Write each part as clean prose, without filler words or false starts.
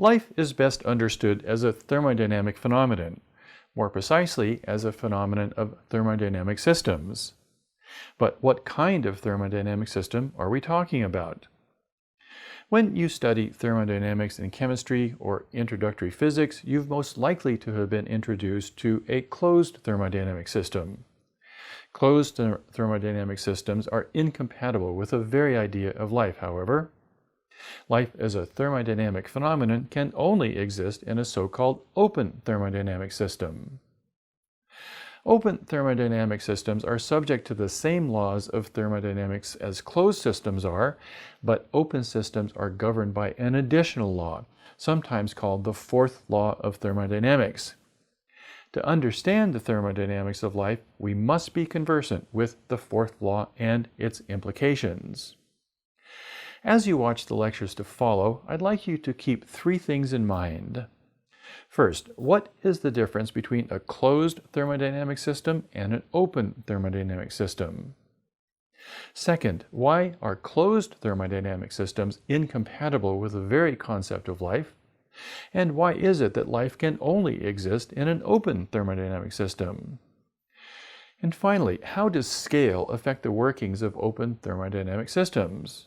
Life is best understood as a thermodynamic phenomenon, more precisely as a phenomenon of thermodynamic systems. But what kind of thermodynamic system are we talking about? When you study thermodynamics in chemistry or introductory physics, you've most likely to have been introduced to a closed thermodynamic system. Closed thermodynamic systems are incompatible with the very idea of life, however. Life as a thermodynamic phenomenon can only exist in a so-called open thermodynamic system. Open thermodynamic systems are subject to the same laws of thermodynamics as closed systems are, but open systems are governed by an additional law, sometimes called the fourth law of thermodynamics. To understand the thermodynamics of life, we must be conversant with the fourth law and its implications. As you watch the lectures to follow, I'd like you to keep three things in mind. First, what is the difference between a closed thermodynamic system and an open thermodynamic system? Second, why are closed thermodynamic systems incompatible with the very concept of life? And why is it that life can only exist in an open thermodynamic system? And finally, how does scale affect the workings of open thermodynamic systems?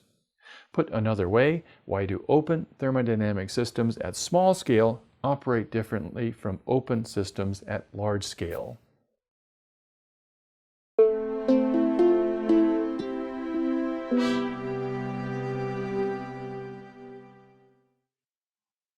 Put another way, why do open thermodynamic systems at small scale operate differently from open systems at large scale?